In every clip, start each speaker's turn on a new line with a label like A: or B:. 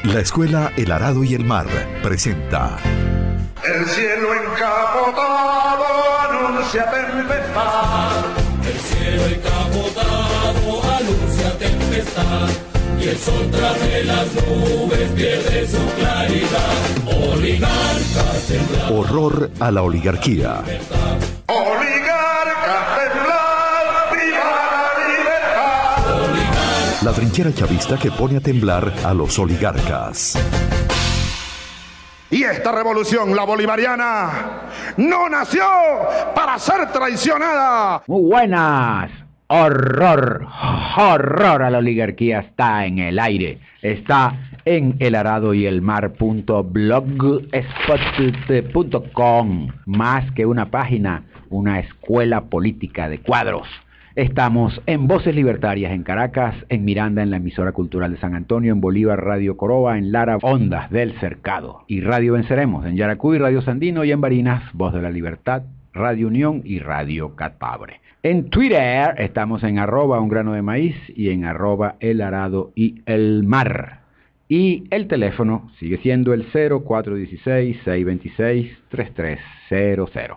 A: La Escuela El Arado y el Mar presenta...
B: El cielo encapotado anuncia tempestad.
C: El cielo encapotado anuncia tempestad. Y el sol tras de las nubes pierde su claridad. Oligarcas temblar.
A: Horror a la oligarquía.
B: Oligarcas temblar, viva la libertad.
A: La trinchera chavista que pone a temblar a los oligarcas.
B: Y esta revolución, la bolivariana, no nació para ser traicionada.
D: Muy buenas. Horror a la oligarquía está en el aire. Está en elaradoyelmar.blogspot.com. Más que una página, una escuela política de cuadros. Estamos en Voces Libertarias en Caracas, en Miranda, en la emisora cultural de San Antonio, en Bolívar, Radio Coroba, en Lara, Ondas del Cercado, y Radio Venceremos, en Yaracuy, Radio Sandino, y en Barinas, Voz de la Libertad, Radio Unión y Radio Catabre. En Twitter estamos en @ungranoDeMaíz y en @elaradoyelmar. Y el teléfono sigue siendo el 0416-626-3300.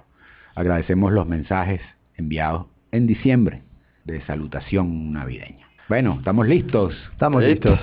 D: Agradecemos los mensajes enviados en diciembre de salutación navideña. Bueno, ¿estamos listos?
E: Estamos listos.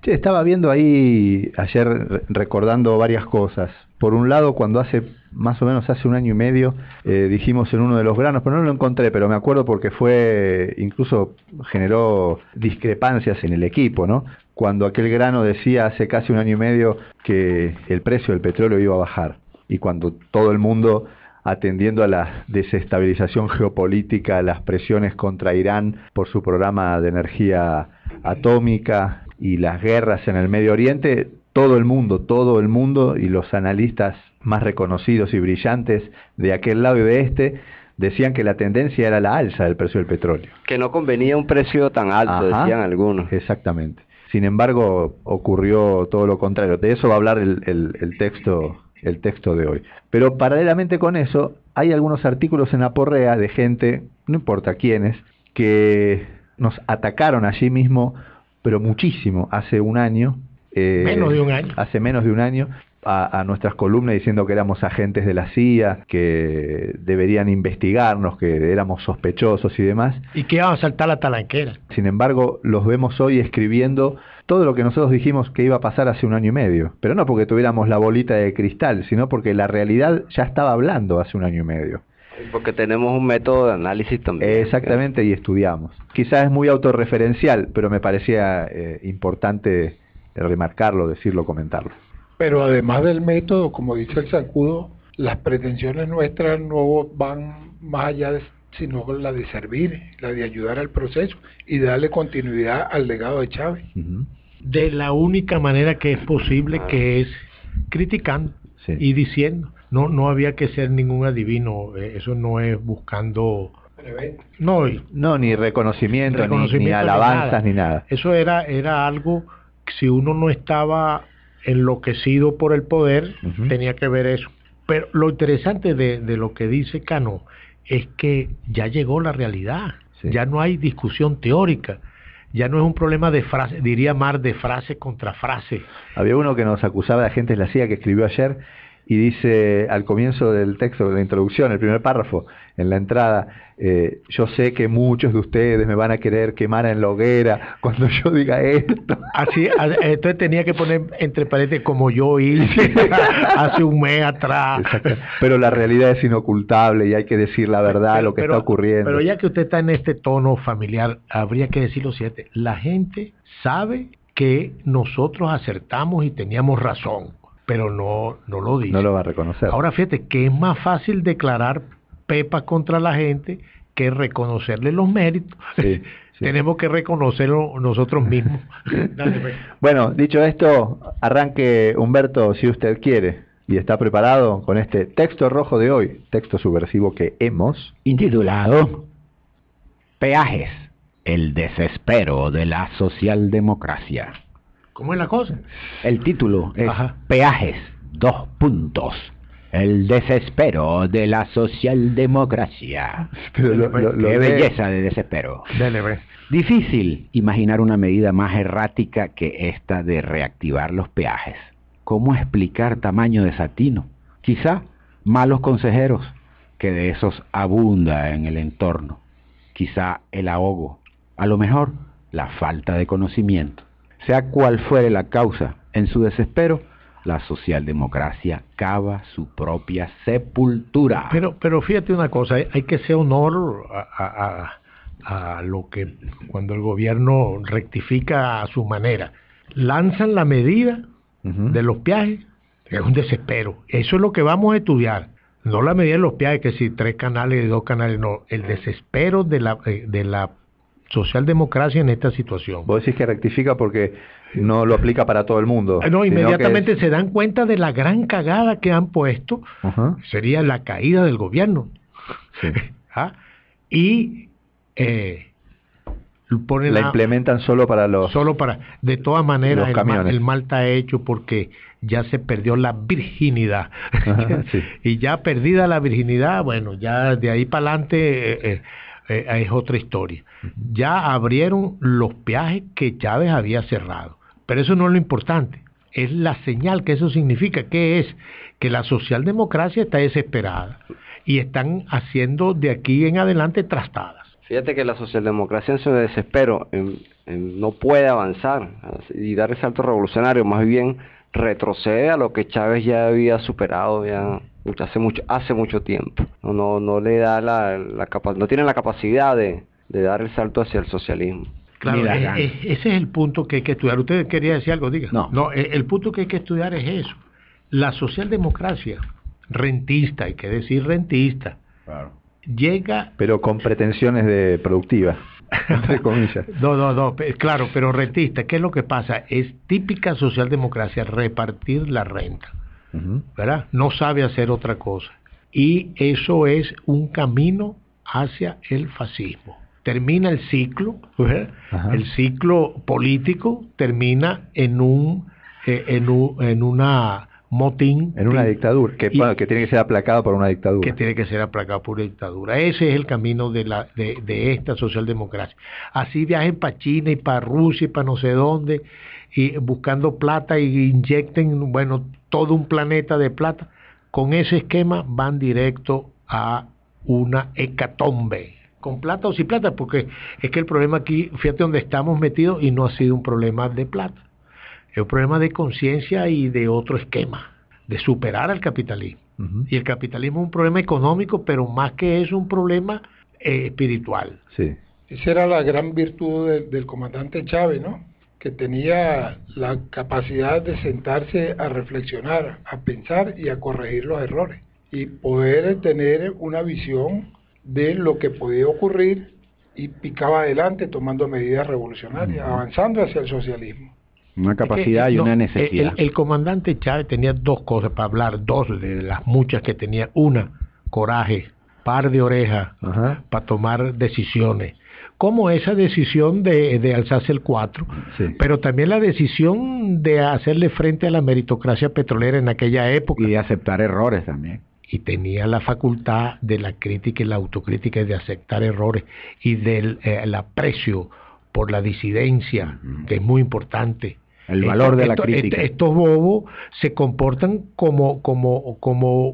E: Che, estaba viendo ahí ayer recordando varias cosas. Por un lado, cuando más o menos hace un año y medio, dijimos en uno de los granos, pero no lo encontré, pero me acuerdo porque incluso generó discrepancias en el equipo, ¿no? Cuando aquel grano decía hace casi un año y medio que el precio del petróleo iba a bajar, y cuando todo el mundo, atendiendo a la desestabilización geopolítica, a las presiones contra Irán por su programa de energía atómica y las guerras en el Medio Oriente, todo el mundo y los analistas más reconocidos y brillantes de aquel lado y de este decían que la tendencia era la alza del precio del petróleo.
F: Que no convenía un precio tan alto, decían algunos.
E: Exactamente. Sin embargo, ocurrió todo lo contrario. De eso va a hablar el texto de hoy. Pero paralelamente con eso, hay algunos artículos en Aporrea de gente, no importa quiénes, que nos atacaron allí mismo, pero muchísimo, hace un año.
G: Menos de un año.
E: Hace menos de un año, a nuestras columnas diciendo que éramos agentes de la CIA, que deberían investigarnos, que éramos sospechosos y demás.
G: Y que iban a saltar la talanquera.
E: Sin embargo, los vemos hoy escribiendo todo lo que nosotros dijimos que iba a pasar hace un año y medio. Pero no porque tuviéramos la bolita de cristal, sino porque la realidad ya estaba hablando hace un año y medio.
F: Porque tenemos un método de análisis también.
E: Exactamente, y estudiamos. Quizás es muy autorreferencial, pero me parecía importante remarcarlo, decirlo, comentarlo.
G: Pero además del método, como dice el Zancudo, las pretensiones nuestras no van más allá sino la de servir, la de ayudar al proceso y darle continuidad al legado de Chávez. Uh-huh. De la única manera que es posible, que es criticando, sí, y diciendo. No había que ser ningún adivino, eso no es buscando... No,
E: ni reconocimiento ni alabanzas, ni nada.
G: Eso era algo, si uno no estaba enloquecido por el poder, uh-huh, tenía que ver eso. Pero lo interesante de lo que dice Cano es que ya llegó la realidad, sí, ya no hay discusión teórica, ya no es un problema de frase, diría Mar, de frase contra frase.
E: Había uno que nos acusaba de agentes de la CIA que escribió ayer y dice al comienzo del texto, de la introducción, el primer párrafo, en la entrada, yo sé que muchos de ustedes me van a querer quemar en la hoguera cuando yo diga esto.
G: Así, entonces tenía que poner entre paréntesis como yo hice hace un mes atrás.
E: Exacto. Pero la realidad es inocultable y hay que decir la verdad, lo que está ocurriendo.
G: Pero ya que usted está en este tono familiar, habría que decir lo siguiente: la gente sabe que nosotros acertamos y teníamos razón, pero no lo dice.
E: No lo va a reconocer.
G: Ahora fíjate que es más fácil declarar pepa contra la gente que reconocerle los méritos. Sí, sí. Tenemos que reconocerlo nosotros mismos. Dale, pues.
E: Bueno, dicho esto, arranque Humberto, si usted quiere, y está preparado con este texto rojo de hoy, texto subversivo que hemos
D: intitulado Peajes, el desespero de la socialdemocracia.
G: ¿Cómo es la cosa?
D: El título es Peajes, El desespero de la socialdemocracia. Qué belleza de desespero. Difícil imaginar una medida más errática que esta de reactivar los peajes. ¿Cómo explicar tamaño desatino? Quizá malos consejeros, que de esos abunda en el entorno. Quizá el ahogo. A lo mejor la falta de conocimiento. Sea cual fuere la causa, en su desespero, la socialdemocracia cava su propia sepultura.
H: Pero fíjate una cosa, hay que hacer honor a lo que cuando el gobierno rectifica a su manera. Lanzan la medida de los peajes, que es un desespero. Eso es lo que vamos a estudiar. No la medida de los peajes, que si 3 canales y 2 canales, no. El desespero de la socialdemocracia en esta situación.
E: Vos decís que rectifica porque no lo aplica para todo el mundo.
H: No, inmediatamente se dan cuenta de la gran cagada que han puesto. Sería la caída del gobierno.
E: Sí.
H: ¿Ah? Y ponen
E: la implementan solo para
H: de todas maneras
E: camiones.
H: El mal está hecho porque ya se perdió la virginidad.
E: Sí.
H: Y ya perdida la virginidad, bueno, ya de ahí para adelante es otra historia. Ya abrieron los peajes que Chávez había cerrado, pero eso no es lo importante, es la señal que eso significa, que es que la socialdemocracia está desesperada y están haciendo de aquí en adelante trastadas.
F: Fíjate que la socialdemocracia en su desespero no puede avanzar y dar el salto revolucionario, más bien retrocede a lo que Chávez ya había superado ya hace mucho tiempo. No le da no tiene la capacidad de dar el salto hacia el socialismo.
H: Claro, ese es el punto que hay que estudiar. ¿Usted quería decir algo? Diga. No, el punto que hay que estudiar es eso. La socialdemocracia rentista, hay que decir rentista,
E: claro,
H: llega...
E: Pero con pretensiones de productivas, entre comillas.
H: No, claro, pero rentista, ¿qué es lo que pasa? Es típica socialdemocracia repartir la renta, ¿verdad? No sabe hacer otra cosa. Y eso es un camino hacia el fascismo. Termina el ciclo, el ciclo político termina en una motín.
E: En una dictadura, que tiene que ser aplacado por una dictadura.
H: Que tiene que ser aplacado por una dictadura. Ese es el camino de esta socialdemocracia. Así viajen para China y para Rusia y para no sé dónde, y buscando plata y inyecten, todo un planeta de plata. Con ese esquema van directo a una hecatombe. Con plata o sin plata, porque es que el problema aquí, fíjate dónde estamos metidos, y no ha sido un problema de plata. Es un problema de conciencia y de otro esquema, de superar al capitalismo. Y el capitalismo es un problema económico, pero más que eso, un problema espiritual.
E: Sí.
G: Esa era la gran virtud del comandante Chávez, ¿no? Que tenía la capacidad de sentarse a reflexionar, a pensar y a corregir los errores. Y poder tener una visión de lo que podía ocurrir, y picaba adelante tomando medidas revolucionarias, avanzando hacia el socialismo.
D: Una capacidad y una necesidad.
H: El comandante Chávez tenía 2 cosas para hablar, 2 de las muchas que tenía. Una, coraje, par de orejas para tomar decisiones, como esa decisión de alzarse el 4, pero también la decisión de hacerle frente a la meritocracia petrolera en aquella época.
D: Y de aceptar errores también.
H: Y tenía la facultad de la crítica y la autocrítica, y de aceptar errores, y del aprecio por la disidencia, que es muy importante.
D: El valor de la crítica.
H: Estos bobos se comportan como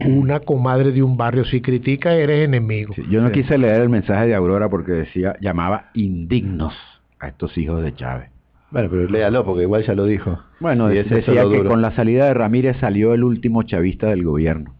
H: una comadre de un barrio. Si critica, eres enemigo.
D: Sí, yo no quise leer el mensaje de Aurora porque llamaba indignos a estos hijos de Chávez.
E: Bueno, pero léalo porque igual ya lo dijo.
D: Bueno, decía que con la salida de Ramírez salió el último chavista del gobierno.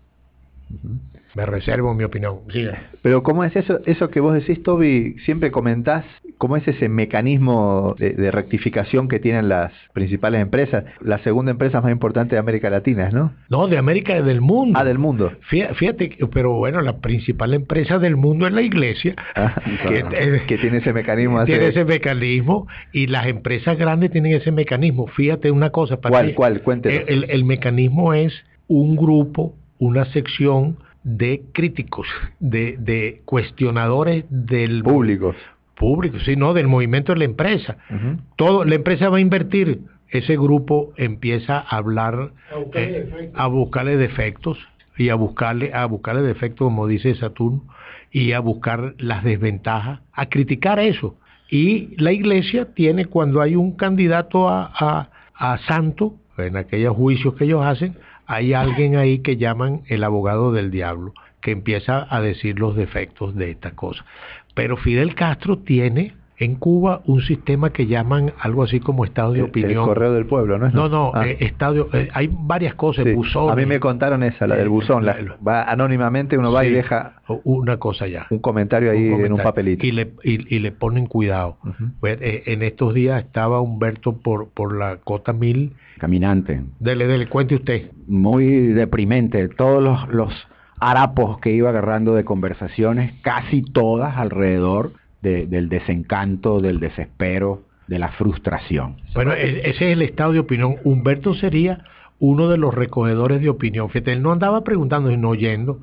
H: Me reservo mi opinión. Sí.
E: Pero ¿cómo es eso que vos decís, Toby? Siempre comentás, ¿cómo es ese mecanismo de rectificación que tienen las principales empresas? La segunda empresa más importante de América Latina, ¿no?
H: No, de América, del mundo.
E: Ah, del mundo.
H: Fíjate, pero bueno, la principal empresa del mundo es la iglesia.
E: Que tiene ese mecanismo.
H: Tiene ese mecanismo, y las empresas grandes tienen ese mecanismo. Fíjate una cosa.
E: ¿Cuál? Cuéntelo.
H: El mecanismo es un grupo, una sección de críticos, de cuestionadores del
E: público,
H: sí, no, del movimiento de la empresa. La empresa va a invertir, ese grupo empieza a hablar, a buscarle defectos, y a buscarle defectos, como dice Saturno, y a buscar las desventajas, a criticar eso. Y la iglesia tiene, cuando hay un candidato a santo, en aquellos juicios que ellos hacen, hay alguien ahí que llaman el abogado del diablo, que empieza a decir los defectos de esta cosa. Pero Fidel Castro tiene en Cuba un sistema que llaman algo así como estado de opinión.
E: El correo del pueblo, ¿no es?
H: Hay varias cosas,
E: sí.
H: buzones.
E: A mí me contaron esa, la del buzón. Va anónimamente, uno va y deja
H: una cosa ya.
E: un comentario ahí en un papelito.
H: Y le ponen cuidado. Pues, en estos días estaba Humberto por la Cota 1000.
D: Caminante.
H: Dele, cuente usted.
D: Muy deprimente. Todos los harapos que iba agarrando de conversaciones, casi todas alrededor del desencanto, del desespero, de la frustración.
H: Bueno, ese es el estado de opinión. Humberto sería uno de los recogedores de opinión. Fíjate, él no andaba preguntando, sino oyendo.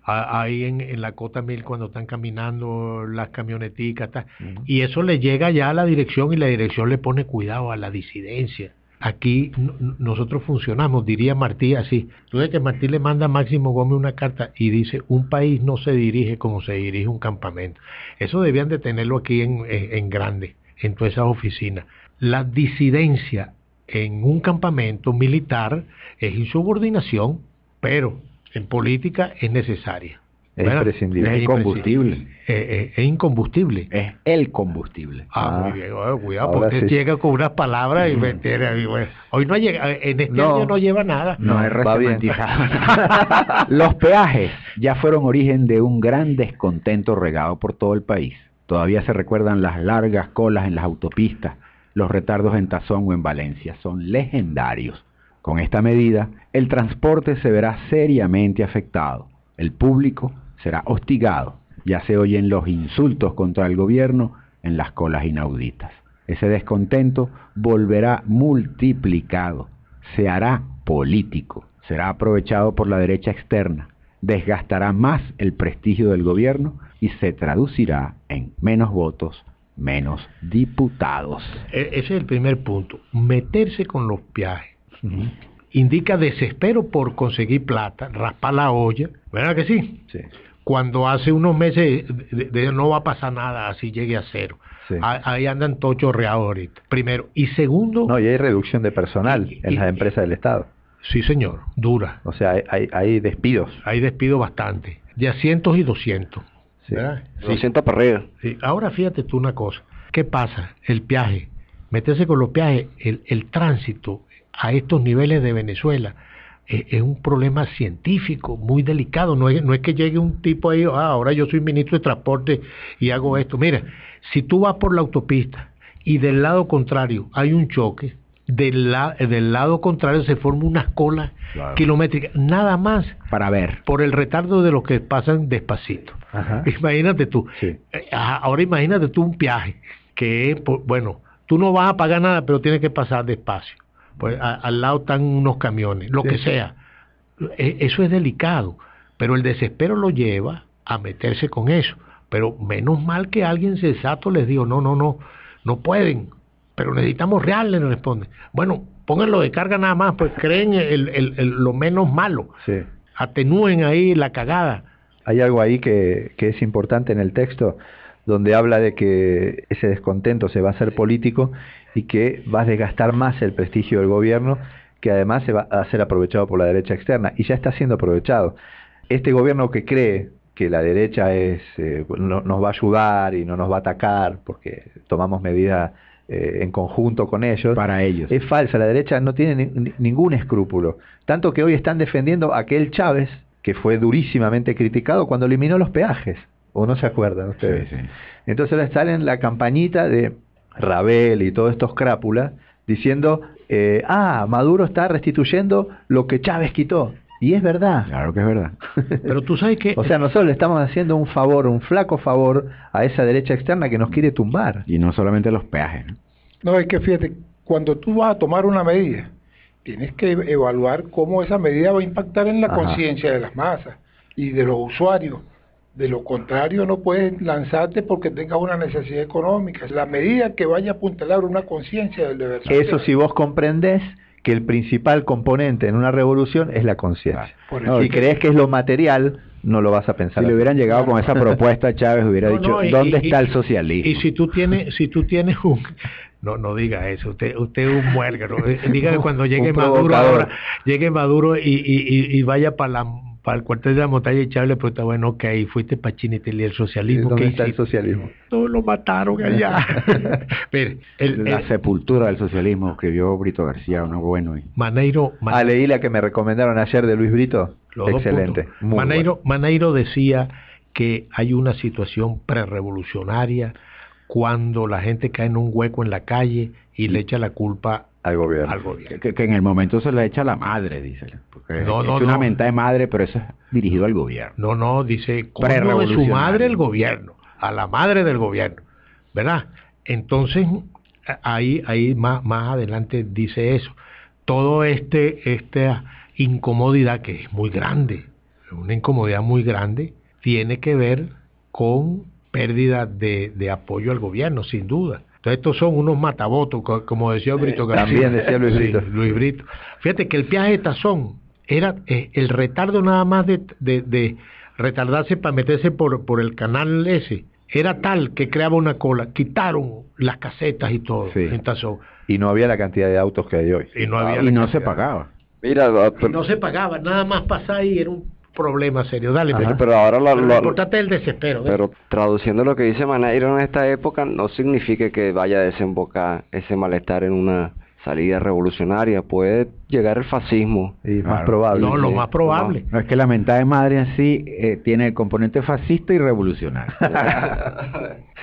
H: Ahí en la Cota 1000 cuando están caminando las camioneticas, y eso le llega ya a la dirección y la dirección le pone cuidado a la disidencia. Aquí nosotros funcionamos, diría Martí así. Tú ves que Martí le manda a Máximo Gómez una carta y dice, un país no se dirige como se dirige un campamento. Eso debían de tenerlo aquí en grande, en todas esas oficinas. La disidencia en un campamento militar es insubordinación, pero en política es necesaria.
E: Es imprescindible.
D: Es incombustible.
H: Es incombustible.
D: Es el combustible.
H: Muy bien. Cuidado, porque usted llega con unas palabras y me entera. Hoy no llega, en este año no lleva nada.
D: No es resemantizado. Los peajes ya fueron origen de un gran descontento regado por todo el país. Todavía se recuerdan las largas colas en las autopistas, los retardos en Tazón o en Valencia. Son legendarios. Con esta medida, el transporte se verá seriamente afectado. El público será hostigado. Ya se oyen los insultos contra el gobierno en las colas inauditas. Ese descontento volverá multiplicado, se hará político, será aprovechado por la derecha externa, desgastará más el prestigio del gobierno y se traducirá en menos votos, menos diputados.
H: Ese es el primer punto, meterse con los peajes. Indica desespero por conseguir plata, raspar la olla, ¿verdad que sí?
E: Sí.
H: Cuando hace unos meses no va a pasar nada así llegue a cero. Sí. Ahí andan todos chorreados ahorita. Primero. Y segundo...
E: No, y hay reducción de personal en las empresas del Estado.
H: Sí, señor. Dura.
E: O sea, hay despidos.
H: Hay despidos bastante. De a cientos y 200.
E: Sí.
H: ¿Verdad?
F: 200 para arriba.
H: Sí. Ahora fíjate tú una cosa. ¿Qué pasa? El peaje. Meterse con los peajes, el tránsito a estos niveles de Venezuela es un problema científico muy delicado. No es que llegue un tipo ahí, ahora yo soy ministro de transporte y hago esto. Mira, si tú vas por la autopista y del lado contrario hay un choque, del lado contrario se forma unas colas kilométricas, nada más
D: para ver,
H: por el retardo de los que pasan despacito. Ajá. Imagínate tú. Sí. Ahora imagínate tú un peaje que bueno, tú no vas a pagar nada, pero tienes que pasar despacio. Pues al lado están unos camiones, lo que sea. Eso es delicado, pero el desespero lo lleva a meterse con eso. Pero menos mal que alguien sensato les dijo, no pueden, pero necesitamos real, les responden. Bueno, pónganlo de carga nada más, pues creen lo menos malo. Sí. Atenúen ahí la cagada.
E: Hay algo ahí que es importante en el texto, donde habla de que ese descontento se va a hacer político y que va a desgastar más el prestigio del gobierno, que además se va a ser aprovechado por la derecha externa, y ya está siendo aprovechado. Este gobierno que cree que la derecha nos va a ayudar y no nos va a atacar porque tomamos medidas en conjunto con ellos,
D: para ellos,
E: es falsa. La derecha no tiene ningún escrúpulo, tanto que hoy están defendiendo a aquel Chávez que fue durísimamente criticado cuando eliminó los peajes, o no se acuerdan ustedes. Sí. Entonces ahora están en la campañita de Rabel y todos estos crápulas diciendo, Maduro está restituyendo lo que Chávez quitó. Y es verdad.
D: Claro que es verdad.
H: Pero tú sabes que...
E: O sea, nosotros le estamos haciendo un favor, un flaco favor a esa derecha externa que nos quiere tumbar.
D: Y no solamente los peajes.
G: No, es que fíjate, cuando tú vas a tomar una medida, tienes que evaluar cómo esa medida va a impactar en la conciencia de las masas y de los usuarios. De lo contrario, no puedes lanzarte porque tengas una necesidad económica. La medida que vaya a apuntalar una conciencia del deber.
E: Eso si vos comprendés que el principal componente en una revolución es la conciencia.
G: Por
E: Si crees que es lo material, no lo vas a pensar.
D: Si le hubieran llegado con esa propuesta, Chávez hubiera dicho, ¿dónde está el socialismo?
H: Y si tú tienes un... No diga eso, usted es un muérgano. Diga que cuando llegue Maduro ahora, llegue Maduro y vaya para el cuartel de la montaña y Chávez le pregunta, bueno, ok, fuiste para China y te leí el socialismo.
E: ¿Dónde
H: ¿qué
E: está el
H: hiciste?
E: socialismo?
H: No, lo mataron allá. Mire,
D: La sepultura del socialismo, escribió Brito García, uno bueno.
H: Maneiro,
E: Leí la que me recomendaron ayer de Luis Brito.
H: los dos
E: Excelente.
H: puntos.
E: Muy bueno.
H: Maneiro decía que hay una situación prerevolucionaria cuando la gente cae en un hueco en la calle y le echa la culpa
E: Al gobierno.
H: al gobierno.
D: Que en el momento se le echa a la madre, dice. Porque
H: No,
D: es una mentada de madre, pero eso es dirigido al gobierno.
H: No, dice, coño de su madre el gobierno, a la madre del gobierno, ¿verdad? Entonces, ahí más adelante dice eso. Todo esta incomodidad, que es muy grande, una incomodidad muy grande, tiene que ver con pérdida de apoyo al gobierno, sin duda. Entonces estos son unos matabotos, como decía Brito García.
E: También decía Luis Brito.
H: Sí, Luis Brito. Fíjate que el peaje de Tazón era el retardo nada más de retardarse para meterse por el canal ese. Era tal que creaba una cola. Quitaron las casetas y todo en Tazón.
E: Y no había la cantidad de autos que hay hoy.
H: Y no había
D: Y no se pagaba.
F: Mira,
H: Y no se pagaba, nada más pasar ahí era un problema serio. Dale,
F: pero ahora
H: lo importante es el desespero. ¿ves?
F: Pero traduciendo lo que dice Maneiro en esta época, no significa que vaya a desembocar ese malestar en una salida revolucionaria. Puede llegar el fascismo.
E: Y más probable.
H: No, lo más probable.
D: No es que la mentada de madre en sí tiene el componente fascista y revolucionario.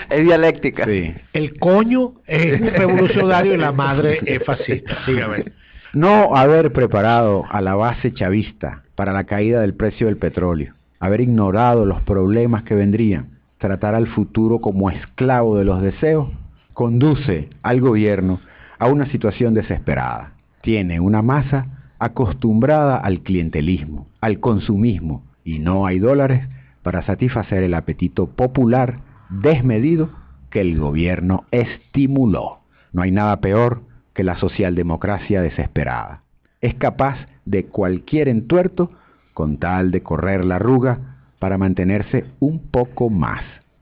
F: Es dialéctica.
D: Sí.
H: El coño es revolucionario y la madre es fascista. Dígame.
D: No haber preparado a la base chavista para la caída del precio del petróleo, haber ignorado los problemas que vendrían, tratar al futuro como esclavo de los deseos, conduce al gobierno a una situación desesperada. Tiene una masa acostumbrada al clientelismo, al consumismo, y no hay dólares para satisfacer el apetito popular desmedido que el gobierno estimuló. No hay nada peor que la socialdemocracia desesperada. Es capaz de cualquier entuerto con tal de correr la arruga para mantenerse un poco más.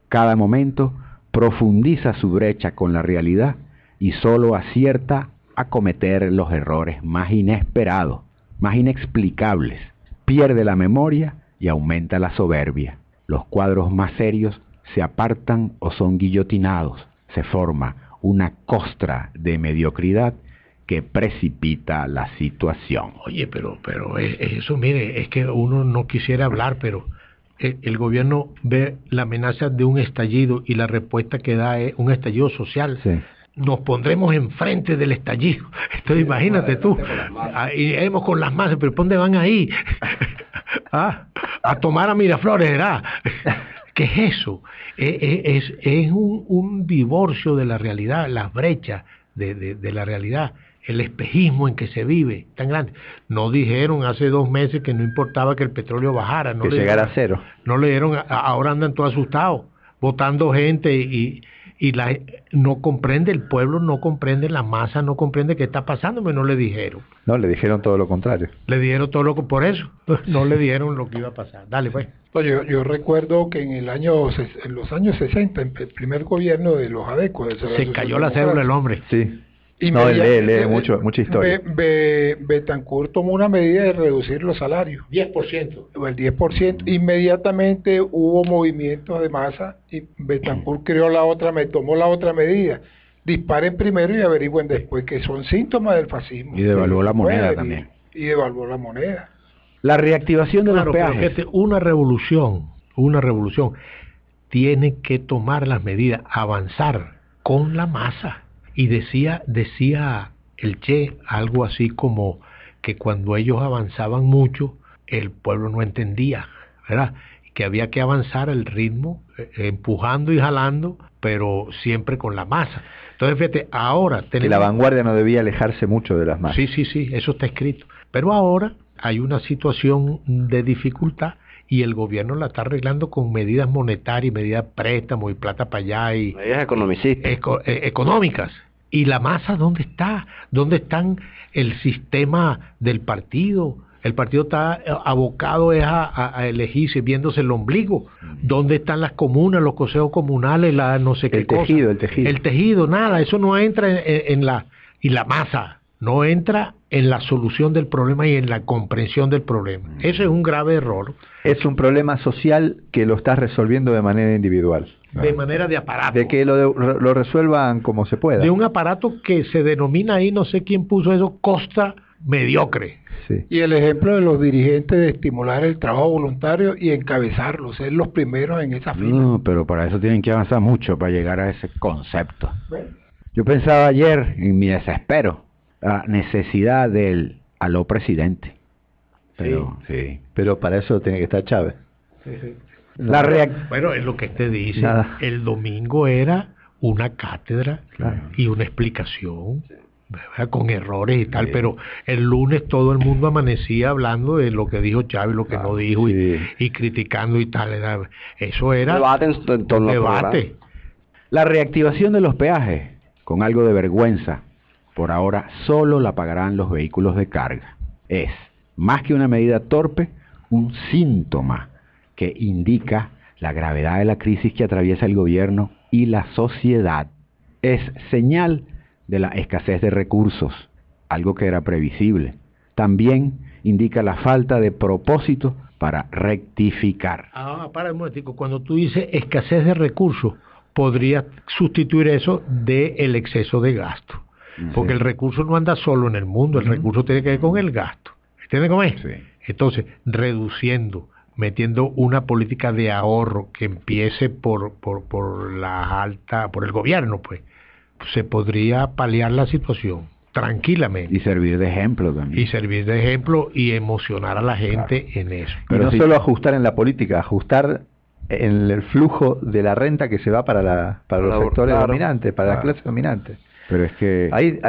D: Cada momento profundiza su brecha con la realidad y solo acierta a cometer los errores más inesperados, más inexplicables. Pierde la memoria y aumenta la soberbia. Los cuadros más serios se apartan o son guillotinados. Se forma una costra de mediocridad que precipita la situación.
H: Oye, pero eso, mire, es que uno no quisiera hablar, pero el gobierno ve la amenaza de un estallido y la respuesta que da es un estallido social.
D: Sí.
H: Nos pondremos enfrente del estallido. Entonces imagínate tú, iremos con las masas, pero ¿dónde van ahí? A tomar a Miraflores, ¿verdad? ¿Qué es eso? Es un divorcio de la realidad, las brechas de la realidad, el espejismo en que se vive, tan grande. No dijeron hace 2 meses que no importaba que el petróleo bajara. No
E: que llegara a cero.
H: No le dieron, ahora andan todos asustados, votando gente y no comprende, el pueblo no comprende, la masa no comprende qué está pasando, pero no le dijeron.
E: No, le dijeron todo lo contrario.
H: Le dijeron todo por eso, no le dijeron lo que iba a pasar. Dale, pues.
G: No, yo recuerdo que en los años 60, en el primer gobierno de los ADECO,
H: se cayó la cédula del hombre.
E: Sí. No, lee mucha historia.
G: Betancourt tomó una medida de reducir los salarios.
H: 10%.
G: El 10%. Inmediatamente hubo movimientos de masa y Betancourt tomó la otra medida. Disparen primero y averigüen después, que son síntomas del fascismo.
D: Y devaluó la moneda también.
G: Y devaluó la moneda.
D: La reactivación de los peajes.
H: Pero una revolución tiene que tomar las medidas, avanzar con la masa. Y decía el Che algo así como que cuando ellos avanzaban mucho, el pueblo no entendía, ¿verdad? Que había que avanzar el ritmo, empujando y jalando, pero siempre con la masa. Entonces, fíjate, ahora tenemos...
E: Que la vanguardia no debía alejarse mucho de las masas.
H: Sí, eso está escrito. Pero ahora hay una situación de dificultad y el gobierno la está arreglando con medidas monetarias, medidas préstamos y plata para allá y...
F: Medidas economicistas.
H: Económicas. ¿Y la masa dónde está? ¿Dónde están el sistema del partido? El partido está abocado a elegirse, viéndose el ombligo. ¿Dónde están las comunas, los consejos comunales, la no sé qué cosa?
E: El tejido.
H: El tejido, nada, eso no entra en la... Y la masa no entra en la solución del problema y en la comprensión del problema. Ese es un grave error.
E: Es un problema social que lo estás resolviendo de manera individual.
H: De manera de aparato.
E: De que lo resuelvan como se pueda.
H: De un aparato que se denomina ahí, no sé quién puso eso, costa mediocre.
E: Sí.
G: Y el ejemplo de los dirigentes de estimular el trabajo voluntario y encabezarlo, ser los primeros en esa fila.
D: No, pero para eso tienen que avanzar mucho para llegar a ese concepto. Yo pensaba ayer, en mi desespero, la necesidad del aló presidente. Pero, sí.
E: Pero para eso tiene que estar Chávez.
H: Bueno, es lo que te dice.
E: Nada.
H: El domingo era una cátedra y una explicación, ¿verdad? Con errores y tal, pero el lunes todo el mundo amanecía hablando de lo que dijo Chávez, lo que no dijo, y criticando y tal. Eso era
F: Debate en torno al
H: debate.
D: La reactivación de los peajes, con algo de vergüenza, por ahora solo la pagarán los vehículos de carga. Es, más que una medida torpe, un síntoma que indica la gravedad de la crisis que atraviesa el gobierno y la sociedad. Es señal de la escasez de recursos, algo que era previsible. También indica la falta de propósito para rectificar.
H: Para un momentico, cuando tú dices escasez de recursos, podrías sustituir eso de el exceso de gasto. Porque el recurso no anda solo en el mundo, el recurso tiene que ver con el gasto. ¿Entiendes cómo es?
D: Sí.
H: Entonces, reduciendo, metiendo una política de ahorro que empiece por el gobierno, pues, se podría paliar la situación tranquilamente.
D: Y servir de ejemplo también.
H: Y servir de ejemplo y emocionar a la gente en eso.
E: Pero no solo ajustar en la política, ajustar en el flujo de la renta que se va para los sectores dominantes, para la clase dominante.
D: Pero es que
E: hay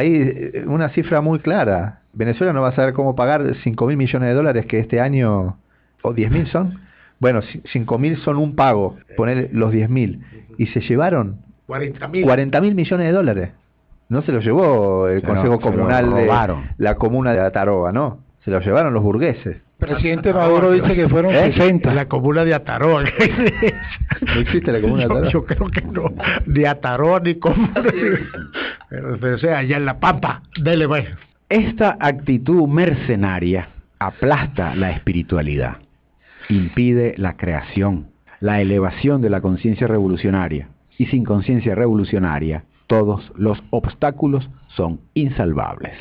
E: una cifra muy clara. Venezuela no va a saber cómo pagar 5.000 millones de dólares que este año, o 10.000 son. Bueno, 5.000 son un pago, poner los 10.000. Y se llevaron 40.000 millones de dólares. No se lo llevó el Consejo Comunal de la comuna de Ataroa, no. Se lo llevaron los burgueses.
G: El presidente Maduro dice que fueron 60.
H: La comuna de Ataroa.
E: ¿No existe la comuna de Ataroa?
H: Yo creo que no. Ni Ataroa ni comuna. Pero o sea, allá en La Pampa. Dele, pues.
D: esta actitud mercenaria aplasta la espiritualidad, impide la creación, la elevación de la conciencia revolucionaria, y sin conciencia revolucionaria, todos los obstáculos son insalvables.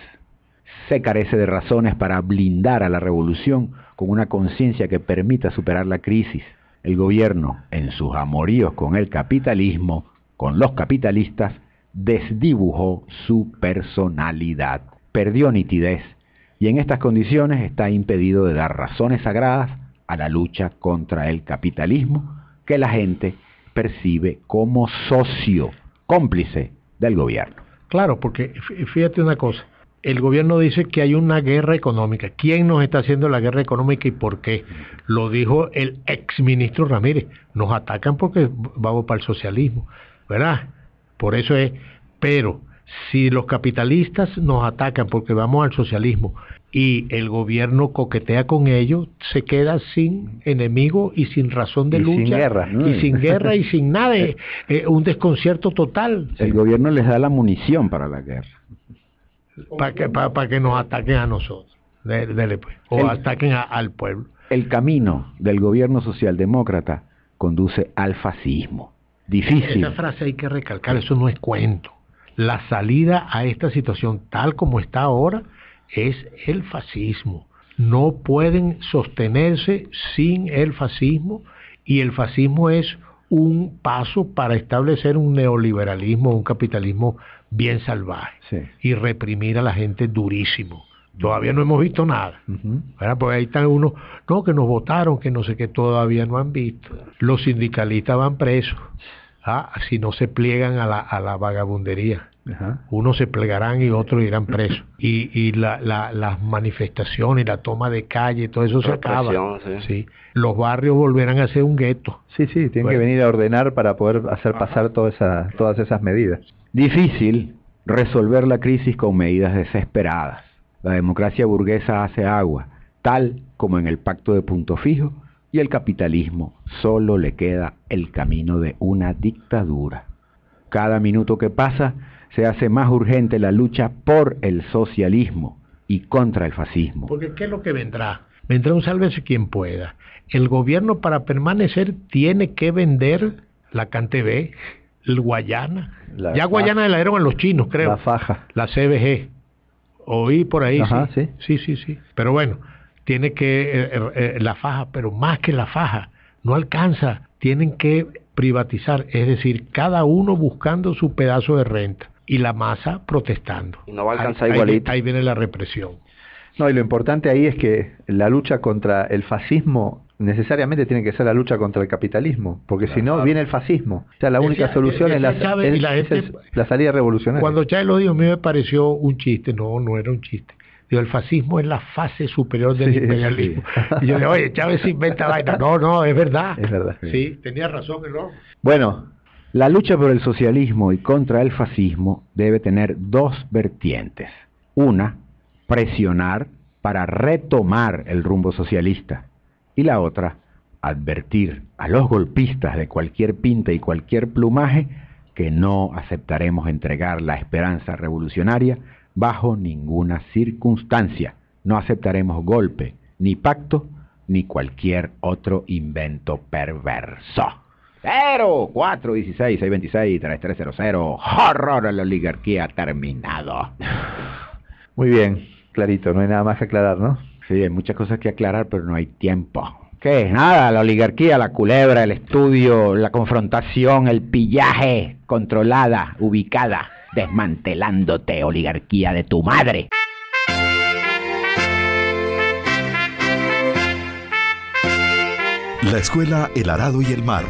D: Se carece de razones para blindar a la revolución con una conciencia que permita superar la crisis. El gobierno, en sus amoríos con el capitalismo, con los capitalistas, desdibujó su personalidad, perdió nitidez, y en estas condiciones está impedido de dar razones sagradas a la lucha contra el capitalismo que la gente percibe como socio, cómplice del gobierno.
H: Claro, porque fíjate una cosa, el gobierno dice que hay una guerra económica. ¿Quién nos está haciendo la guerra económica y por qué? Lo dijo el exministro Ramírez. Nos atacan porque vamos para el socialismo, ¿verdad? Por eso es. Pero si los capitalistas nos atacan porque vamos al socialismo y el gobierno coquetea con ellos, se queda sin enemigo y sin razón de lucha.
E: Sin guerra, ¿no?
H: Y sin guerra y sin nada. Un desconcierto total.
D: El gobierno les da la munición para la guerra.
H: Para que nos ataquen a nosotros. Dele pues. O ataquen al pueblo.
D: El camino del gobierno socialdemócrata conduce al fascismo. Difícil.
H: Esa frase hay que recalcar, eso no es cuento. La salida a esta situación tal como está ahora es el fascismo. No pueden sostenerse sin el fascismo, y el fascismo es un paso para establecer un neoliberalismo, un capitalismo bien salvaje, sí, y reprimir a la gente durísimo. Todavía no hemos visto nada, ¿verdad? Porque ahí están unos, no, que nos votaron, que no sé qué, todavía no han visto. Los sindicalistas van presos, si no se pliegan a la vagabundería. Unos se plegarán y otros irán presos. Y las manifestaciones, la toma de calle, todo eso se acaba. Sí. Los barrios volverán a ser un gueto.
E: Sí, tienen que venir a ordenar para poder hacer pasar todas esas medidas.
D: Difícil resolver la crisis con medidas desesperadas. La democracia burguesa hace agua, tal como en el Pacto de Punto Fijo, y el capitalismo solo le queda el camino de una dictadura. Cada minuto que pasa se hace más urgente la lucha por el socialismo y contra el fascismo.
H: Porque ¿qué es lo que vendrá? Vendrá un sálvese quien pueda. El gobierno, para permanecer, tiene que vender la CanTV, el Guayana. Ya Guayana la dieron a los chinos, creo.
E: La faja.
H: La CBG. Oí por ahí.
E: Ajá,
H: sí. Sí. Pero bueno, tiene que la faja, pero más que la faja, no alcanza. Tienen que privatizar, es decir, cada uno buscando su pedazo de renta y la masa protestando.
F: Y no va a alcanzar igualito.
H: Ahí viene la represión.
E: No, y lo importante ahí es que la lucha contra el fascismo necesariamente tiene que ser la lucha contra el capitalismo, porque si no viene el fascismo. O sea, la única solución es la salida revolucionaria.
H: Cuando Chávez lo dijo, a mí me pareció un chiste. No era un chiste. Digo, el fascismo es la fase superior del imperialismo. Y yo digo, oye, Chávez se inventa vaina. No, es verdad.
E: Es verdad.
H: Sí, tenía razón, ¿no?
D: Bueno, la lucha por el socialismo y contra el fascismo debe tener dos vertientes. Una, presionar para retomar el rumbo socialista. Y la otra, advertir a los golpistas de cualquier pinta y cualquier plumaje que no aceptaremos entregar la esperanza revolucionaria bajo ninguna circunstancia. No aceptaremos golpe, ni pacto, ni cualquier otro invento perverso. 0, 4, 16, 6, 26, 3, 3, 0, 0. Horror a la oligarquía terminado.
E: Muy bien, clarito, no hay nada más que aclarar, ¿no?
D: Sí, hay muchas cosas que aclarar, pero no hay tiempo. ¿Qué? Nada, la oligarquía, la culebra, el estudio, la confrontación, el pillaje, controlada, ubicada, desmantelándote, oligarquía de tu madre.
A: La Escuela El Arado y el Mar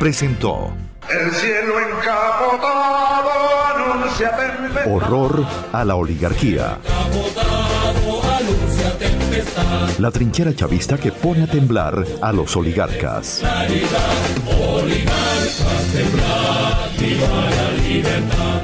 A: presentó
B: El cielo encapotado anuncia tempestad.
A: Horror a la oligarquía.
C: Anuncia tempestad.
A: La trinchera chavista que pone a temblar a los oligarcas.
C: Oligarcas temblar, viva la libertad.